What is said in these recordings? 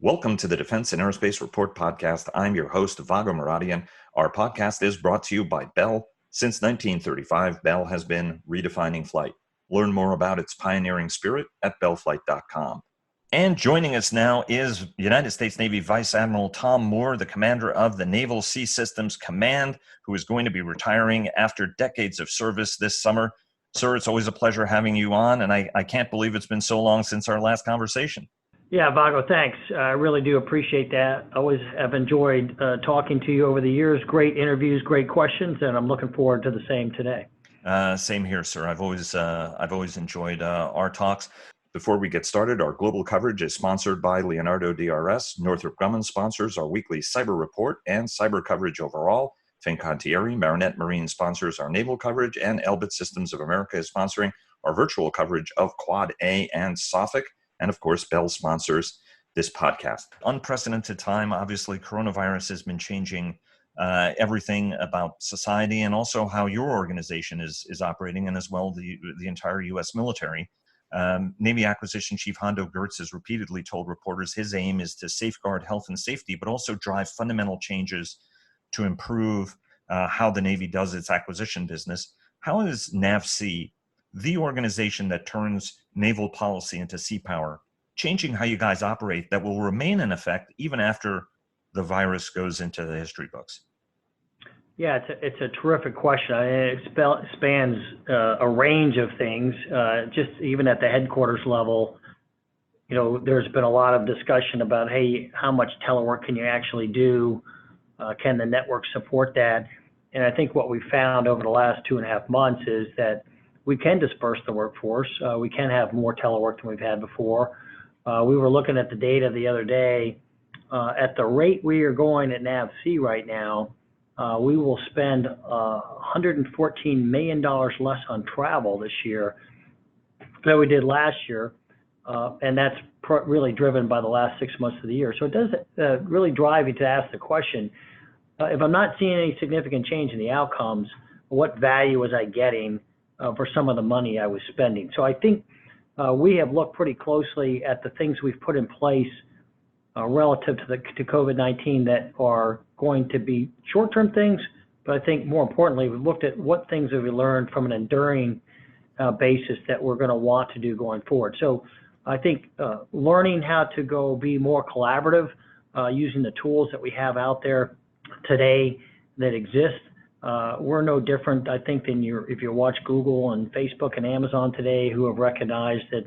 Welcome to the Defense and Aerospace Report podcast. I'm your host, Vago Muradian. Our podcast is brought to you by Bell. Since 1935, Bell has been redefining flight. Learn more about its pioneering spirit at bellflight.com. And joining us now is United States Navy Vice Admiral Tom Moore, the commander of the Naval Sea Systems Command, who is going to be retiring after decades of service this summer. Sir, it's always a pleasure having you on, and I can't believe it's been so long since our last conversation. Yeah, Vago, thanks. I really do appreciate that. I always have enjoyed talking to you over the years. Great interviews, great questions, and I'm looking forward to the same today. Same here, sir. I've always enjoyed our talks. Before we get started, our global coverage is sponsored by Leonardo DRS. Northrop Grumman sponsors our weekly cyber report and cyber coverage overall. Fincantieri Marinette Marine sponsors our naval coverage, and Elbit Systems of America is sponsoring our virtual coverage of Quad A and SOFIC. And of course, Bell sponsors this podcast. Unprecedented time. Obviously, coronavirus has been changing everything about society and also how your organization is operating, and as well the entire U.S. military. Navy Acquisition Chief Hondo Gertz has repeatedly told reporters his aim is to safeguard health and safety, but also drive fundamental changes to improve how the Navy does its acquisition business. How is NAVSEA, the organization that turns naval policy into sea power, changing how you guys operate that will remain in effect even after the virus goes into the history books? Yeah, it's a terrific question. It spans a range of things. Just even at the headquarters level, you know, there's been a lot of discussion about, hey, how much telework can you actually do? Can the network support that? And I think what we found over the last 2.5 months is that we can disperse the workforce. We can have more telework than we've had before. We were looking at the data the other day. At the rate we are going at NAVSEA right now, we will spend $114 million less on travel this year than we did last year. And that's really driven by the last 6 months of the year. So it does really drive you to ask the question, if I'm not seeing any significant change in the outcomes, what value was I getting for some of the money I was spending? So I think we have looked pretty closely at the things we've put in place relative to COVID-19 that are going to be short-term things, but I think more importantly, we've looked at what things have we learned from an enduring basis that we're going to want to do going forward. So I think learning how to go be more collaborative using the tools that we have out there today that exist. We're no different, I think, than if you watch Google and Facebook and Amazon today, who have recognized that,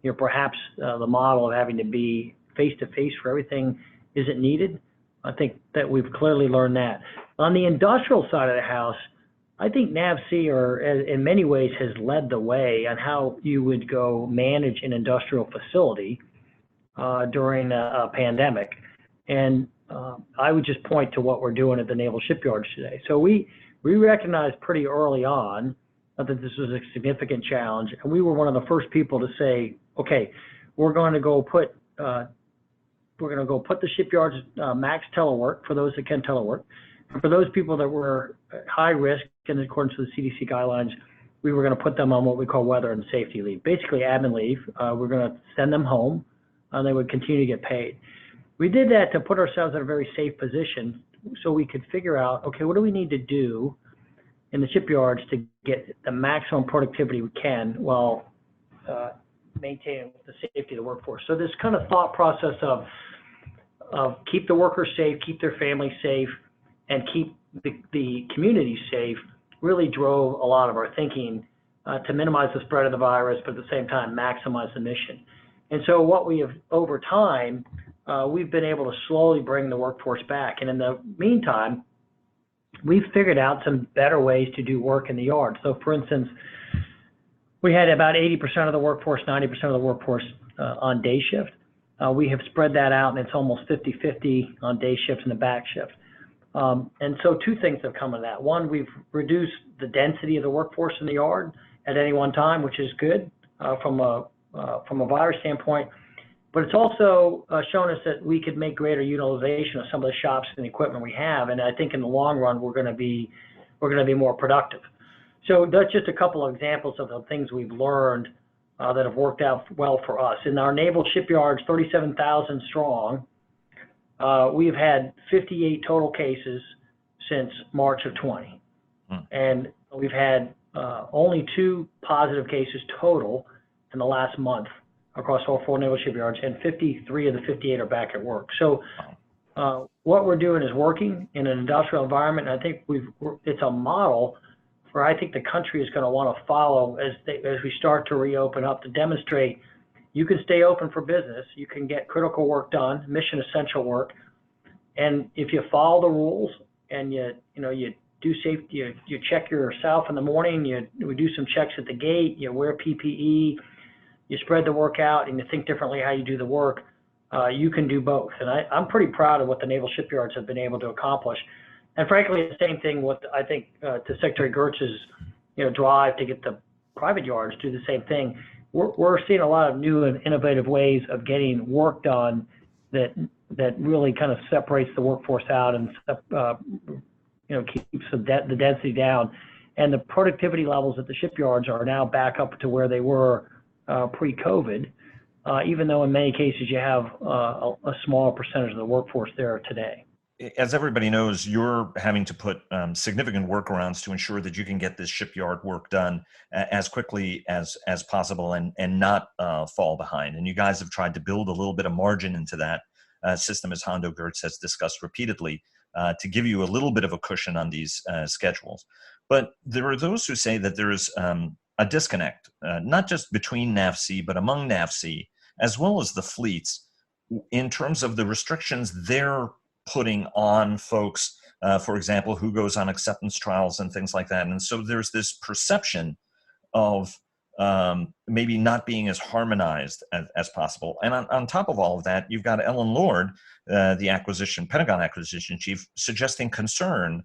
you know, perhaps the model of having to be face-to-face for everything isn't needed. I think that we've clearly learned that. On the industrial side of the house, I think NAVSEA in many ways has led the way on how you would go manage an industrial facility during a pandemic. And I would just point to what we're doing at the naval shipyards today. So we recognized pretty early on that this was a significant challenge, and we were one of the first people to say, okay, we're going to go put the shipyards max telework for those that can telework. And for those people that were high risk, in accordance with the CDC guidelines, we were going to put them on what we call weather and safety leave, basically admin leave. We're going to send them home, and they would continue to get paid. We did that to put ourselves in a very safe position so we could figure out, okay, what do we need to do in the shipyards to get the maximum productivity we can while maintaining the safety of the workforce. So this kind of thought process of keep the workers safe, keep their families safe, and keep the community safe really drove a lot of our thinking to minimize the spread of the virus, but at the same time maximize the mission. And so what we have over time, we've been able to slowly bring the workforce back. And in the meantime, we've figured out some better ways to do work in the yard. So for instance, we had about 80% of the workforce, 90% of the workforce on day shift. We have spread that out, and it's almost 50-50 on day shift and the back shift. And so two things have come of that. One, we've reduced the density of the workforce in the yard at any one time, which is good from a virus standpoint. But it's also shown us that we could make greater utilization of some of the shops and the equipment we have, and I think in the long run we're going to be more productive. So that's just a couple of examples of the things we've learned that have worked out well for us. In our naval shipyards, 37,000 strong, we've had 58 total cases since March of 20. And we've had only 2 positive cases total in the last month across all 4 naval shipyards, and 53 of the 58 are back at work. So what we're doing is working in an industrial environment, and I think it's a model where I think the country is going to want to follow as we start to reopen up, to demonstrate you can stay open for business, you can get critical work done, mission essential work, and if you follow the rules and you do safety, you check yourself in the morning, we do some checks at the gate, you wear PPE, you spread the work out, and you think differently how you do the work, you can do both. And I'm pretty proud of what the naval shipyards have been able to accomplish. And frankly, the same thing with, I think, to Secretary Gertz's drive to get the private yards to do the same thing. We're seeing a lot of new and innovative ways of getting work done that really kind of separates the workforce out and keeps the density down. And the productivity levels at the shipyards are now back up to where they were pre-COVID, even though in many cases you have a smaller percentage of the workforce there today. As everybody knows, you're having to put significant workarounds to ensure that you can get this shipyard work done as quickly as possible and not fall behind. And you guys have tried to build a little bit of margin into that system, as Hondo Gertz has discussed repeatedly, to give you a little bit of a cushion on these schedules. But there are those who say that there is a disconnect, not just between NAVSEA, but among NAVSEA, as well as the fleets, in terms of the restrictions they're putting on folks, for example, who goes on acceptance trials and things like that. And so there's this perception of maybe not being as harmonized as possible. And on top of all of that, you've got Ellen Lord, the Pentagon acquisition chief, suggesting concern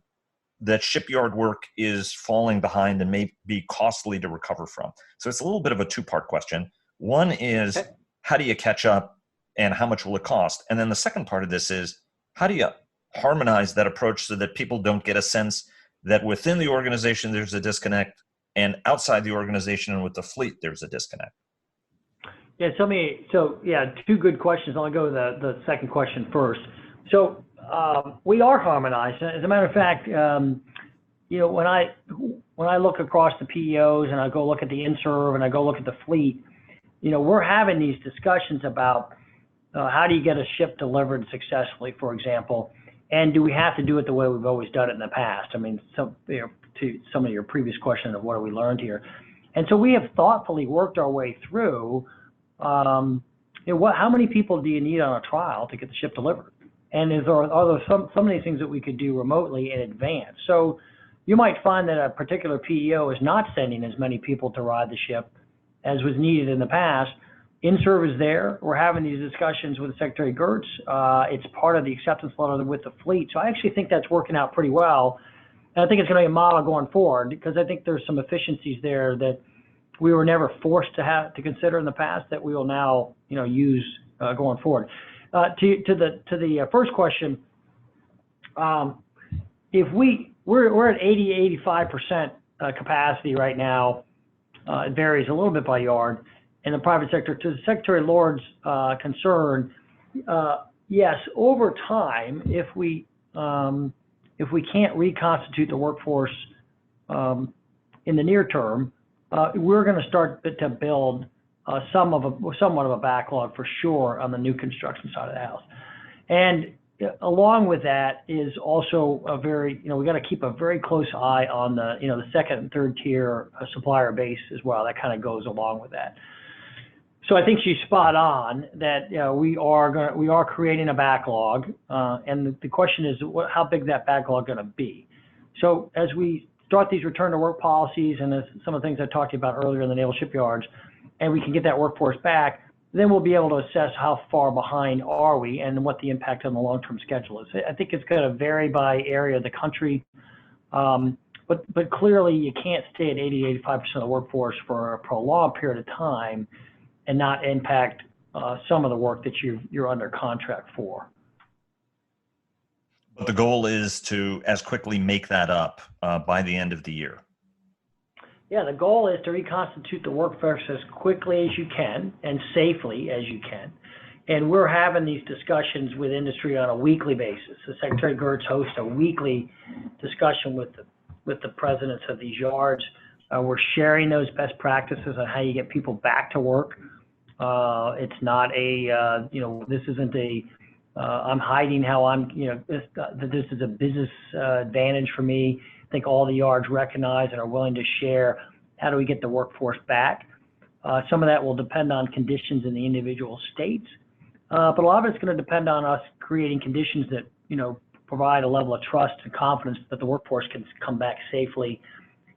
that shipyard work is falling behind and may be costly to recover from. So it's a little bit of a 2-part question. One is, how do you catch up and how much will it cost? And then the second part of this is, how do you harmonize that approach so that people don't get a sense that within the organization there's a disconnect and outside the organization and with the fleet there's a disconnect? Yeah, 2 good questions. I'll go to the second question first. So we are harmonized. As a matter of fact, when I look across the PEOs and I go look at the INSERV and I go look at the fleet, we're having these discussions about how do you get a ship delivered successfully, for example, and do we have to do it the way we've always done it in the past? I mean, to some of your previous question of what have we learned here. And so we have thoughtfully worked our way through, how many people do you need on a trial to get the ship delivered? And are there some of these things that we could do remotely in advance? So you might find that a particular PEO is not sending as many people to ride the ship as was needed in the past. INSERV is there. We're having these discussions with Secretary Gertz. It's part of the acceptance letter with the fleet. So I actually think that's working out pretty well. And I think it's going to be a model going forward, because I think there's some efficiencies there that we were never forced to consider in the past that we will now, use going forward. To the first question, if we're at 80-85% capacity right now. It varies a little bit by yard. In the private sector, to Secretary Lord's concern, yes, over time, if we can't reconstitute the workforce in the near term, we're going to start to build somewhat of a backlog for sure on the new construction side of the house. And along with that is also a very, we got to keep a very close eye on the, the second and third tier supplier base as well. That kind of goes along with that. So I think she's spot on that we are creating a backlog, and the question is how big that backlog going to be. So as we start these return to work policies and some of the things I talked about earlier in the naval shipyards, and we can get that workforce back, then we'll be able to assess how far behind are we and what the impact on the long-term schedule is. I think it's going to vary by area of the country, but clearly you can't stay at 80-85% of the workforce for a prolonged period of time and not impact some of the work that you're under contract for. But the goal is to as quickly make that up by the end of the year. Yeah, the goal is to reconstitute the workforce as quickly as you can and safely as you can. And we're having these discussions with industry on a weekly basis. The Secretary Gertz hosts a weekly discussion with the presidents of these yards. We're sharing those best practices on how you get people back to work. It's not a, this isn't a, I'm hiding how I'm, this is a business advantage for me. I think all the yards recognize and are willing to share how do we get the workforce back. Some of that will depend on conditions in the individual states, but a lot of it's going to depend on us creating conditions that, provide a level of trust and confidence that the workforce can come back safely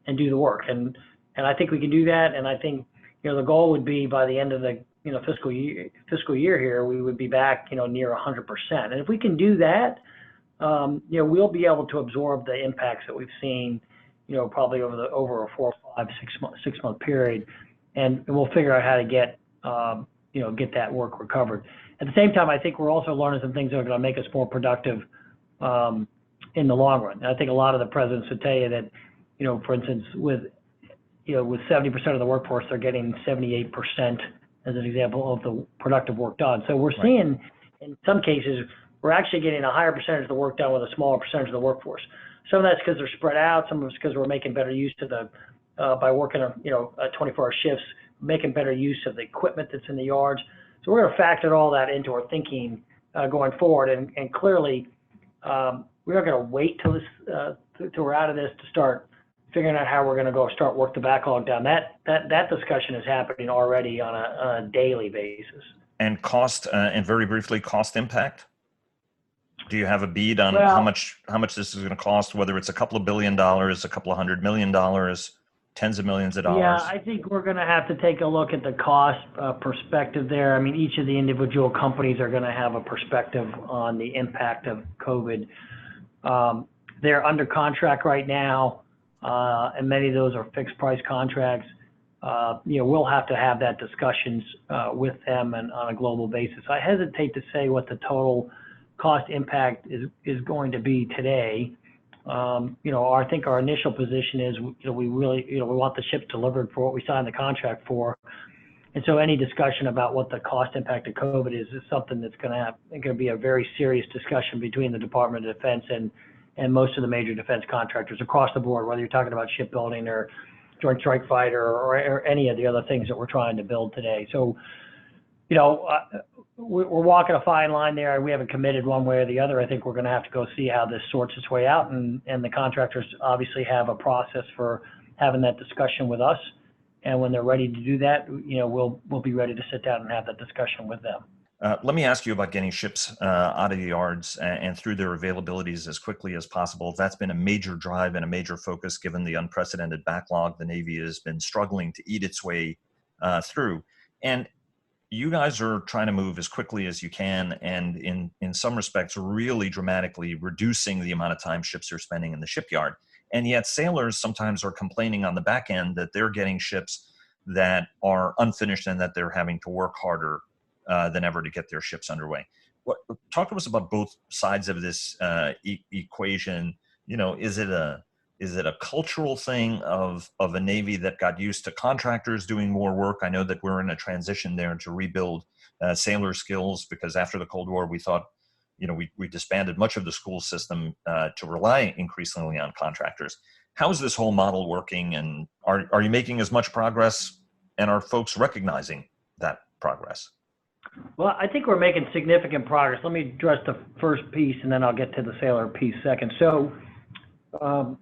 and do the work. And I think we can do that. And I think, the goal would be by the end of the, fiscal year here, we would be back, near 100%. And if we can do that, we'll be able to absorb the impacts that we've seen, probably over a 4, 5, 6 month period, and we'll figure out how to get that work recovered. At the same time, I think we're also learning some things that are going to make us more productive in the long run. And I think a lot of the presidents would tell you that, for instance, with 70% of the workforce, they're getting 78%, as an example, of the productive work done. So we're seeing, in some cases, we're actually getting a higher percentage of the work done with a smaller percentage of the workforce. Some of that's because they're spread out. Some of it's because we're making better use of by working 24-hour shifts, making better use of the equipment that's in the yards. So we're going to factor all that into our thinking going forward. And clearly, we're not going to wait till we're out of this to start figuring out how we're going to go start work the backlog down. That discussion is happening already on a daily basis. And cost, and very briefly, cost impact. Do you have a bead on how much this is going to cost? Whether it's a couple of $1 billion, a couple of $100 million, tens of millions of dollars? Yeah, I think we're going to have to take a look at the cost perspective there. I mean, each of the individual companies are going to have a perspective on the impact of COVID. They're under contract right now, and many of those are fixed price contracts. We'll have to have that discussions with them and on a global basis. I hesitate to say what the total cost impact is going to be today. I think our initial position is, we really, we want the ships delivered for what we signed the contract for. And so any discussion about what the cost impact of COVID is something that's going to be a very serious discussion between the Department of Defense and most of the major defense contractors across the board, whether you're talking about shipbuilding or Joint Strike Fighter or any of the other things that we're trying to build today. So, we're walking a fine line there, and we haven't committed one way or the other. I think we're going to have to go see how this sorts its way out, and the contractors obviously have a process for having that discussion with us. And when they're ready to do that, we'll be ready to sit down and have that discussion with them. Let me ask you about getting ships out of the yards and through their availabilities as quickly as possible. That's been a major drive and a major focus given the unprecedented backlog the Navy has been struggling to eat its way through. And you guys are trying to move as quickly as you can, and in some respects, really dramatically reducing the amount of time ships are spending in the shipyard. And yet sailors sometimes are complaining on the back end that they're getting ships that are unfinished and that they're having to work harder than ever to get their ships underway. Talk to us about both sides of this equation. Is it a cultural thing of a Navy that got used to contractors doing more work? I know that we're in a transition there to rebuild sailor skills, because after the Cold War, we thought, we disbanded much of the school system to rely increasingly on contractors. How is this whole model working, and are you making as much progress, and are folks recognizing that progress? Well, I think we're making significant progress. Let me address the first piece, and then I'll get to the sailor piece second. So, the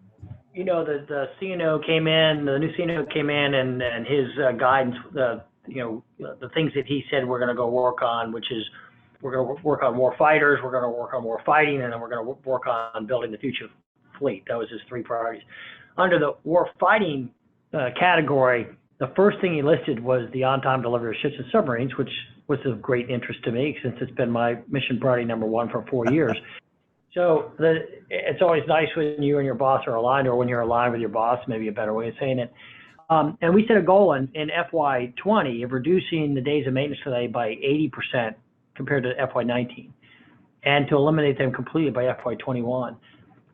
CNO came in, the new CNO came in, and his guidance, the things that he said we're going to go work on, which is we're going to work on more fighters, we're going to work on more fighting, and then we're going to work on building the future fleet. That was his 3 priorities. Under the war fighting category, the first thing he listed was the on-time delivery of ships and submarines, which was of great interest to me since it's been my mission priority number 1 for 4 years. So it's always nice when you and your boss are aligned, or when you're aligned with your boss, maybe a better way of saying it. And we set a goal in FY20 of reducing the days of maintenance delay by 80% compared to FY19, and to eliminate them completely by FY21.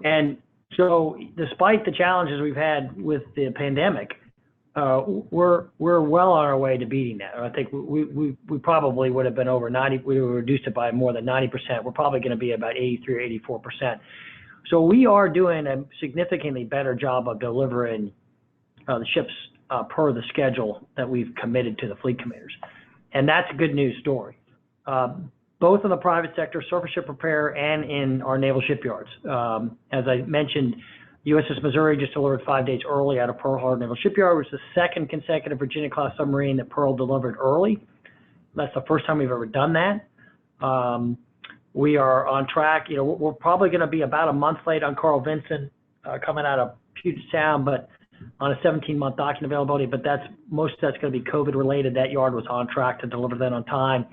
And so despite the challenges we've had with the pandemic, we're well on our way to beating that. I think we probably would have been over 90. We reduced it by more than 90%. We're probably going to be about 83 or 84%. So we are doing a significantly better job of delivering the ships per the schedule that we've committed to the fleet commanders, and that's a good news story. Both in the private sector, surface ship repair, and in our naval shipyards. As I mentioned, USS Missouri just delivered 5 days early out of Pearl Harbor Naval Shipyard, which is the second consecutive Virginia-class submarine that Pearl delivered early. That's the first time we've ever done that. We are on track. You know, we're probably going to be about a month late on Carl Vinson coming out of Puget Sound, but on a 17-month docking availability. But most of that's going to be COVID related. That yard was on track to deliver that on time.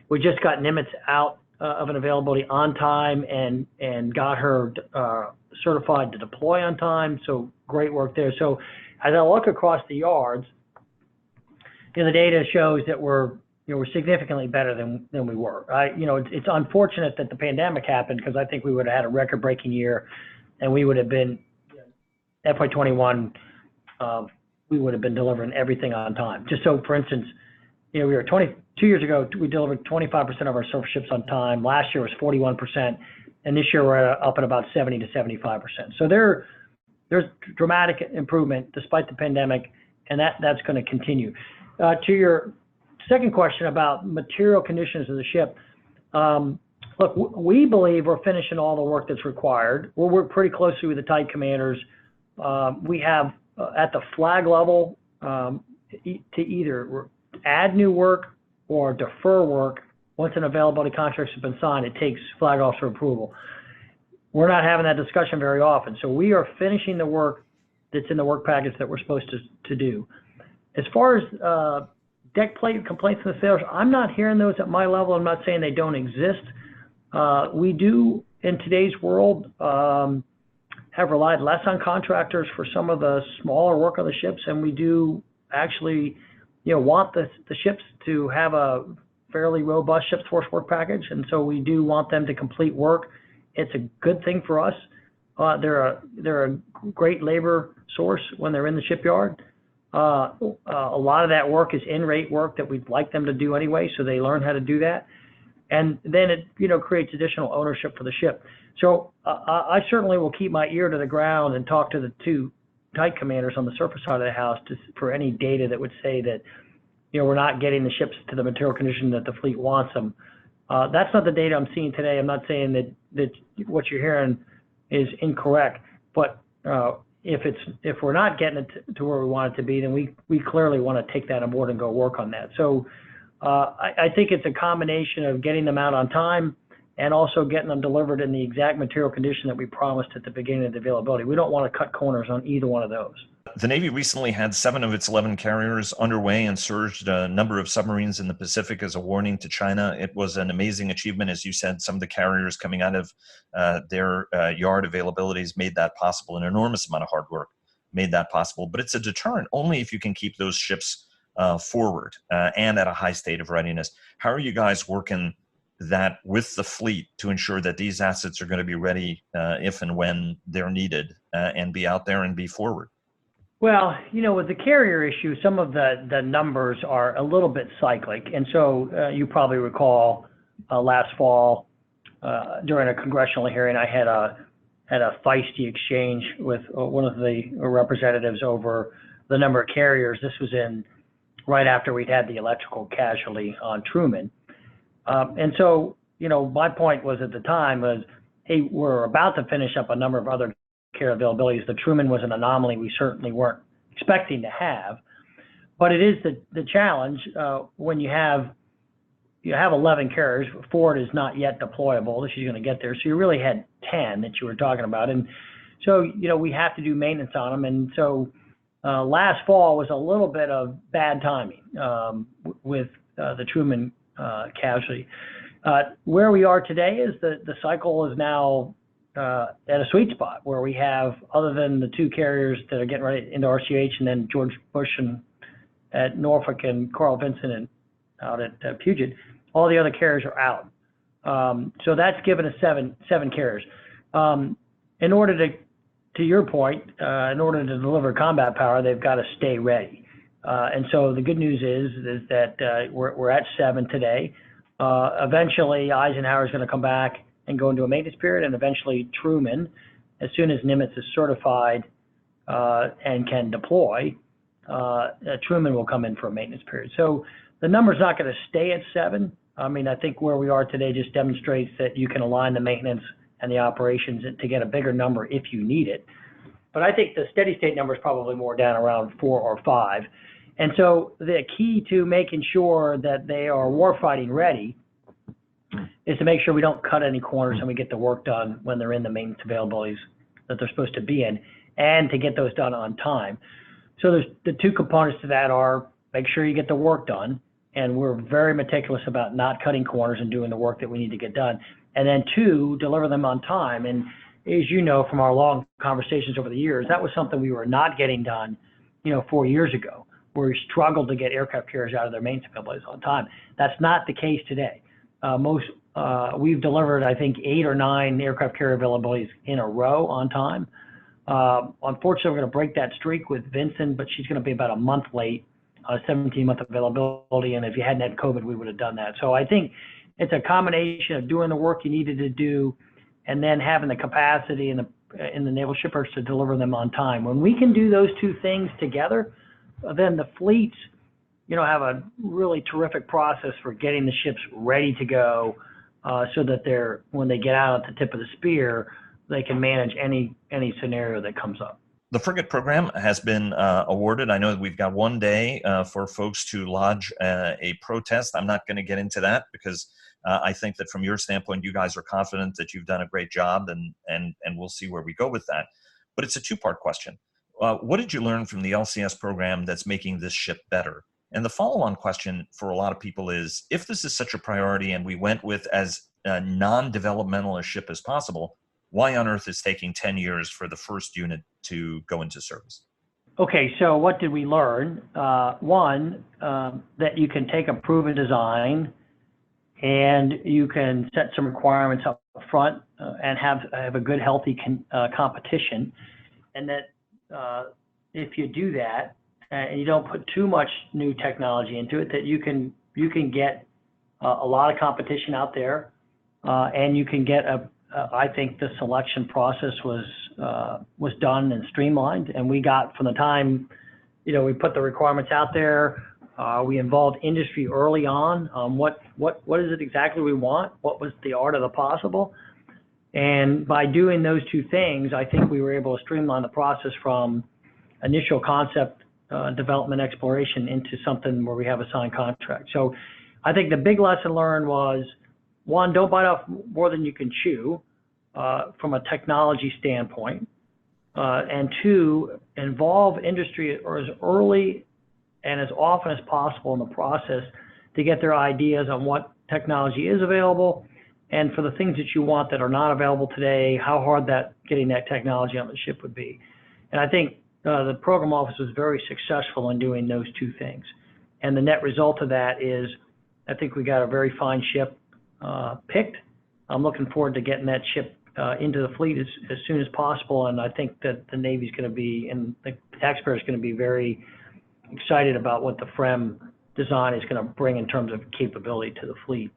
We just got Nimitz out of an availability on time and got her certified to deploy on time. So great work there. So as I look across the yards, you know, the data shows that we're significantly better than we were. It's unfortunate that the pandemic happened, because I think we would have had a record-breaking year, and we would have been FY21. We would have been delivering everything on time. Just so, for instance, we were 22 years ago, we delivered 25% of our surface ships on time. Last year was 41%, and this year we're up at about 70 to 75%. So there's dramatic improvement despite the pandemic, and that's going to continue. To your second question about material conditions of the ship, look, we believe we're finishing all the work that's required. We'll work pretty closely with the type commanders. We have at the flag level to either add new work or defer work. Once an availability contract has been signed, it takes flag officer approval. We're not having that discussion very often, so we are finishing the work that's in the work package that we're supposed to do. As far as deck plate complaints from the sailors, I'm not hearing those at my level. I'm not saying they don't exist. We do, in today's world, have relied less on contractors for some of the smaller work on the ships, and we do actually, want the ships to have a fairly robust ships force work package, and so we do want them to complete work. It's a good thing for us. They're a great labor source when they're in the shipyard. A lot of that work is in-rate work that we'd like them to do anyway, so they learn how to do that. And then it, creates additional ownership for the ship. So I certainly will keep my ear to the ground and talk to the two type commanders on the surface side of the house for any data that would say that, we're not getting the ships to the material condition that the fleet wants them. That's not the data I'm seeing today. I'm not saying that what you're hearing is incorrect, but if we're not getting it to where we want it to be, then we clearly want to take that on board and go work on that. So I think it's a combination of getting them out on time and also getting them delivered in the exact material condition that we promised at the beginning of the availability. We don't want to cut corners on either one of those. The Navy recently had 7 of its 11 carriers underway and surged a number of submarines in the Pacific as a warning to China. It was an amazing achievement. As you said, some of the carriers coming out of their yard availabilities made that possible. An enormous amount of hard work made that possible. But it's a deterrent only if you can keep those ships forward and at a high state of readiness. How are you guys working that with the fleet to ensure that these assets are going to be ready if and when they're needed and be out there and be forward? Well, with the carrier issue, some of the numbers are a little bit cyclic. And so you probably recall last fall during a congressional hearing, I had a feisty exchange with one of the representatives over the number of carriers. This was right after we'd had the electrical casualty on Truman. And so, my point was at the time was, hey, we're about to finish up a number of other carrier availabilities. The Truman was an anomaly we certainly weren't expecting to have, but it is the challenge when you have 11 carriers. Ford is not yet deployable. She's going to get there. So you really had 10 that you were talking about. And so, we have to do maintenance on them. And so last fall was a little bit of bad timing with the Truman casualty. Where we are today is the cycle is now at a sweet spot where we have, other than the 2 carriers that are getting ready into RCH, and then George Bush at Norfolk and Carl Vinson and out at Puget, all the other carriers are out. So that's given us seven carriers. In order to your point, in order to deliver combat power, they've got to stay ready. And so the good news is that we're at 7 today. Eventually, Eisenhower is going to come back and go into a maintenance period, and eventually Truman, as soon as Nimitz is certified and can deploy, Truman will come in for a maintenance period. So the number's not going to stay at 7. I mean, I think where we are today just demonstrates that you can align the maintenance and the operations to get a bigger number if you need it. But I think the steady state number is probably more down around 4 or 5. And so the key to making sure that they are warfighting ready is to make sure we don't cut any corners and we get the work done when they're in the maintenance availabilities that they're supposed to be in, and to get those done on time. So there's the two components to that are make sure you get the work done, and we're very meticulous about not cutting corners and doing the work that we need to get done. And then 2, deliver them on time. And as you know from our long conversations over the years, that was something we were not getting done, 4 years ago, where we struggled to get aircraft carriers out of their maintenance availabilities on time. That's not the case today. We've delivered, I think, 8 or 9 aircraft carrier availabilities in a row on time. Unfortunately, we're going to break that streak with Vincent, but she's going to be about a month late on a 17-month availability. And if you hadn't had COVID, we would have done that. So I think it's a combination of doing the work you needed to do and then having the capacity in the naval shippers to deliver them on time. When we can do those two things together, then the fleets, have a really terrific process for getting the ships ready to go, so that when they get out at the tip of the spear, they can manage any scenario that comes up. The Frigate program has been awarded. I know that we've got 1 day for folks to lodge a protest. I'm not going to get into that because I think that from your standpoint, you guys are confident that you've done a great job, and we'll see where we go with that. But it's a 2-part question. What did you learn from the LCS program that's making this ship better? And the follow-on question for a lot of people is, if this is such a priority and we went with as non-developmental a ship as possible, why on earth is taking 10 years for the first unit to go into service? Okay, so what did we learn? One, that you can take a proven design and you can set some requirements up front and have a good, healthy competition. And that if you do that and you don't put too much new technology into it, that you can get a lot of competition out there, and you can get I think the selection process was done and streamlined, and we got from the time, we put the requirements out there, we involved industry early on. What is it exactly we want? What was the art of the possible? And by doing those two things, I think we were able to streamline the process from initial concept development exploration into something where we have a signed contract. So I think the big lesson learned was, 1, don't bite off more than you can chew from a technology standpoint. And 2, involve industry as early and as often as possible in the process to get their ideas on what technology is available, and for the things that you want that are not available today, how hard getting that technology on the ship would be. And I think the program office was very successful in doing those two things. And the net result of that is, I think we got a very fine ship picked. I'm looking forward to getting that ship into the fleet as soon as possible. And I think that the Navy's going to be, and the taxpayer is going to be very excited about what the FREM design is going to bring in terms of capability to the fleet.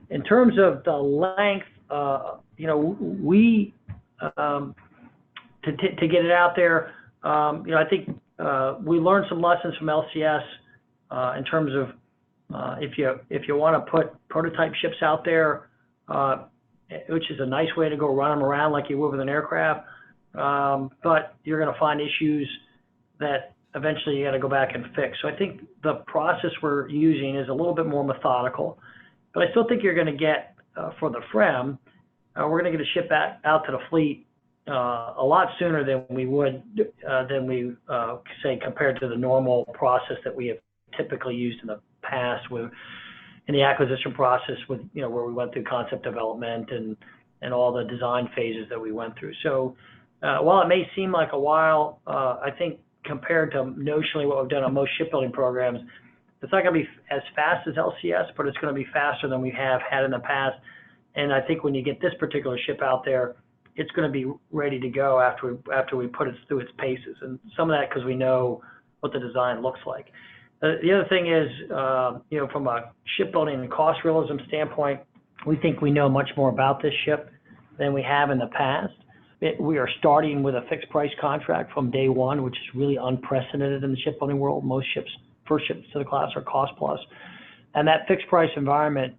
In terms of the length, we to get it out there, I think we learned some lessons from LCS in terms of if you want to put prototype ships out there, which is a nice way to go run them around like you would with an aircraft, but you're going to find issues that eventually you got to go back and fix. So I think the process we're using is a little bit more methodical, but I still think you're going to get for the FREM, we're going to get a ship out to the fleet a lot sooner than we would say compared to the normal process that we have typically used in the past in the acquisition process with where we went through concept development and all the design phases that we went through. So while it may seem like a while, I think compared to notionally what we've done on most shipbuilding programs, it's not going to be as fast as LCS, but it's going to be faster than we have had in the past. And I think when you get this particular ship out there, it's going to be ready to go after we put it through its paces. And some of that because we know what the design looks like. The other thing is, from a shipbuilding and cost realism standpoint, we think we know much more about this ship than we have in the past. We are starting with a fixed price contract from day one, which is really unprecedented in the shipbuilding world. Most ships, first ships to the class, are cost plus. And that fixed price environment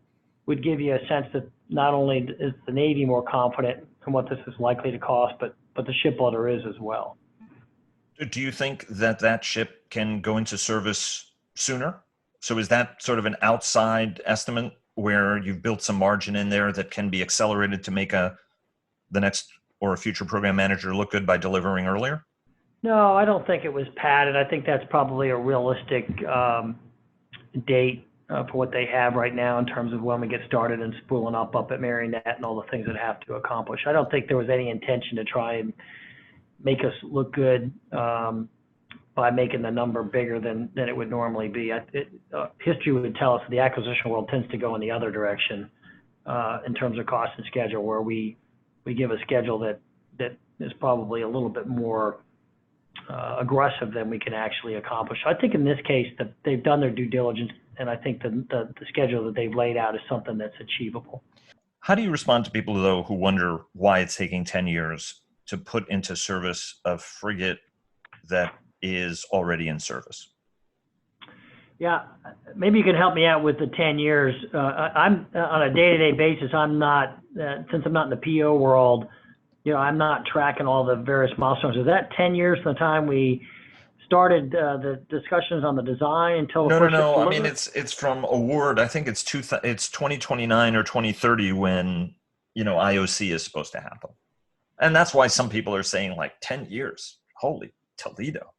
would give you a sense that not only is the Navy more confident in what this is likely to cost, but the shipbuilder is as well. Do you think that ship can go into service sooner? So is that sort of an outside estimate where you've built some margin in there that can be accelerated to make the next or a future program manager look good by delivering earlier? No, I don't think it was padded. I think that's probably a realistic date for what they have right now in terms of when we get started and spooling up at Marionette and all the things that have to accomplish. I don't think there was any intention to try and make us look good by making the number bigger than it would normally be. History would tell us the acquisition world tends to go in the other direction in terms of cost and schedule, where we give a schedule that is probably a little bit more aggressive than we can actually accomplish. I think in this case that they've done their due diligence, and I think the schedule that they've laid out is something that's achievable. How do you respond to people, though, who wonder why it's taking 10 years to put into service a frigate that is already in service? Yeah, maybe you can help me out with the 10 years. I'm on a day-to-day basis. I'm not, since I'm not in the PO world, I'm not tracking all the various milestones. Is that 10 years from the time we started the discussions on the design until the first? No. I mean, it's from award. I think it's 2029 or 2030 when IOC is supposed to happen, and that's why some people are saying like 10 years. Holy Toledo!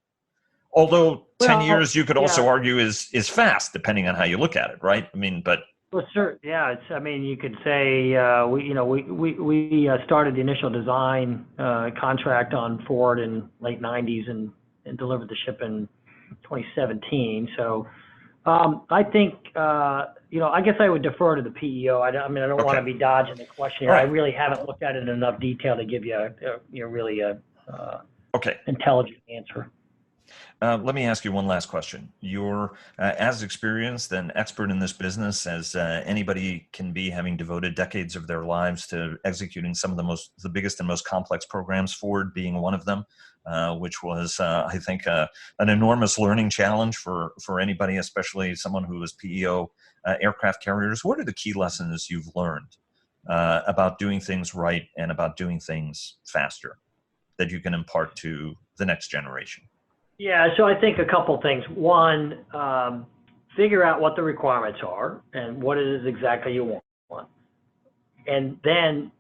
Although 10 years, you could also argue is fast, depending on how you look at it, right? I mean, but. Well, sure. Yeah, you could say we started the initial design contract on Ford in late '90s and delivered the ship in 2017. So I think I guess I would defer to the PEO. I don't want to be dodging the question here. Right. I really haven't looked at it in enough detail to give you a really intelligent answer. Let me ask you one last question. You're as experienced and expert in this business as anybody can be, having devoted decades of their lives to executing some of the biggest and most complex programs, Ford being one of them, which was, I think, an enormous learning challenge for anybody, especially someone who was PEO aircraft carriers. What are the key lessons you've learned about doing things right and about doing things faster that you can impart to the next generation? Yeah, so I think a couple things. One, figure out what the requirements are and what it is exactly you want. And then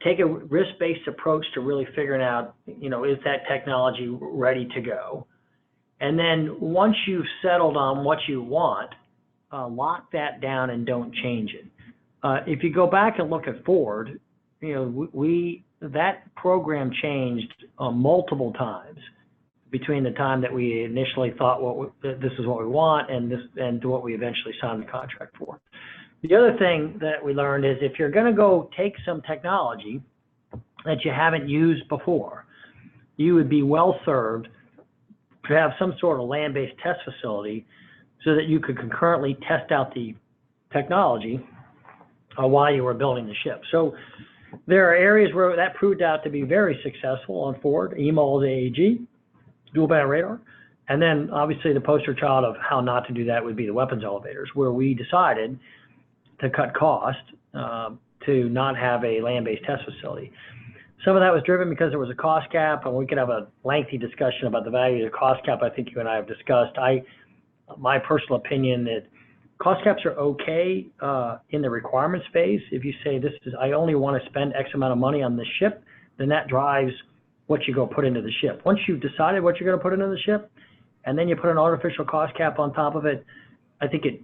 take a risk-based approach to really figuring out, is that technology ready to go? And then once you've settled on what you want, lock that down and don't change it. If you go back and look at Ford, that program changed multiple times between the time that we initially thought this is what we want and what we eventually signed the contract for. The other thing that we learned is if you're going to go take some technology that you haven't used before, you would be well served to have some sort of land-based test facility so that you could concurrently test out the technology while you were building the ship. So there are areas where that proved out to be very successful on Ford, EMOLS, AAG, dual band radar. And then obviously the poster child of how not to do that would be the weapons elevators, where we decided to cut cost to not have a land-based test facility. Some of that was driven because there was a cost cap, and we could have a lengthy discussion about the value of the cost cap. I think you and I have discussed. My personal opinion that cost caps are okay in the requirements phase. If you say I only want to spend X amount of money on this ship, then that drives what you go put into the ship. Once you've decided what you're going to put into the ship, and then you put an artificial cost cap on top of it, I think it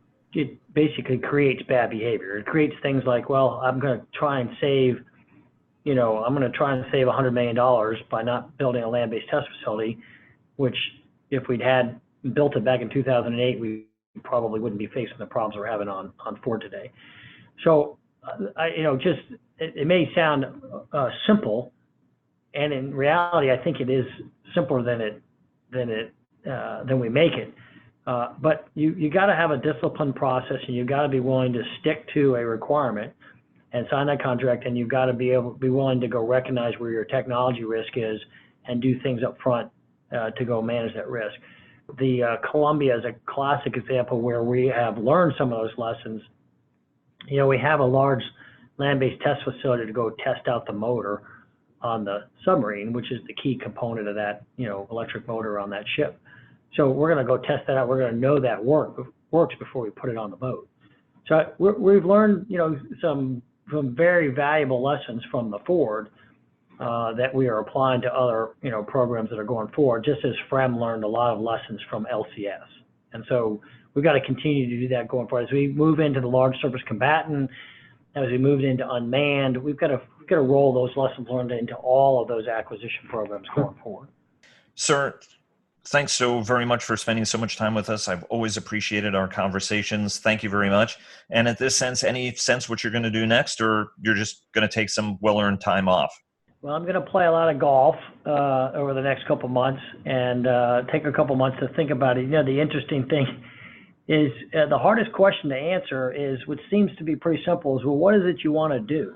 basically creates bad behavior. It creates things like, well, I'm going to try and save $100 million by not building a land-based test facility, which if we'd had built it back in 2008, we probably wouldn't be facing the problems we're having on Ford today. So, it may sound simple, and in reality, I think it is simpler than it than we make it. But you got to have a disciplined process, and you got to be willing to stick to a requirement and sign that contract, and you've got to be willing to go recognize where your technology risk is and do things up front to go manage that risk. The Columbia is a classic example where we have learned some of those lessons. You know, we have a large land-based test facility to go test out the motor on the submarine, which is the key component of that, you know, electric motor on that ship. So we're going to go test that out. We're going to know that works before we put it on the boat. So we've learned, you know, some very valuable lessons from the Ford that we are applying to other, you know, programs that are going forward, just as FREM learned a lot of lessons from LCS. And so we've got to continue to do that going forward. As we move into the large surface combatant, as we move into unmanned, we've got to roll those lessons learned into all of those acquisition programs going forward. Sir, thanks so very much for spending so much time with us. I've always appreciated our conversations. Thank you very much. And at this sense, any sense what you're going to do next, or you're just going to take some well-earned time off? Well, I'm going to play a lot of golf over the next couple months and take a couple months to think about it. You know, the interesting thing is the hardest question to answer is, which seems to be pretty simple, is, well, what is it you want to do?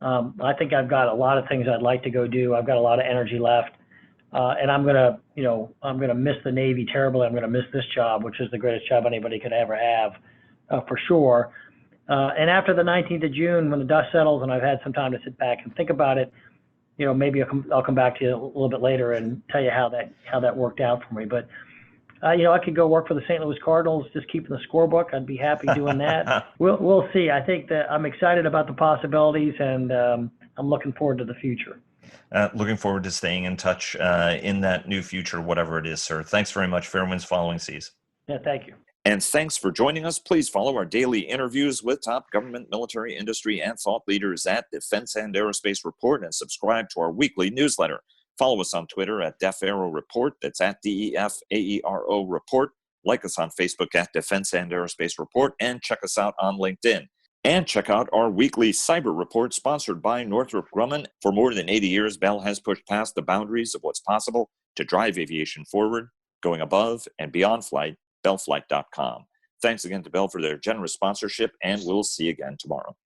I think I've got a lot of things I'd like to go do. I've got a lot of energy left. And I'm going to miss the Navy terribly. I'm going to miss this job, which is the greatest job anybody could ever have, for sure. And after the 19th of June, when the dust settles and I've had some time to sit back and think about it, you know, maybe I'll come back to you a little bit later and tell you how that worked out for me. But, you know, I could go work for the St. Louis Cardinals, just keeping the scorebook. I'd be happy doing that. We'll see. I think that I'm excited about the possibilities, and I'm looking forward to the future. Looking forward to staying in touch in that new future, whatever it is, sir. Thanks very much. Fair winds following seas. Yeah, thank you. And thanks for joining us. Please follow our daily interviews with top government, military, industry, and thought leaders at Defense and Aerospace Report, and subscribe to our weekly newsletter. Follow us on Twitter at DEFAERO Report. That's at DEFAERO Report. Like us on Facebook at Defense and Aerospace Report, and check us out on LinkedIn. And check out our weekly cyber report sponsored by Northrop Grumman. For more than 80 years, Bell has pushed past the boundaries of what's possible to drive aviation forward, going above and beyond flight. Bellflight.com. Thanks again to Bell for their generous sponsorship, and we'll see you again tomorrow.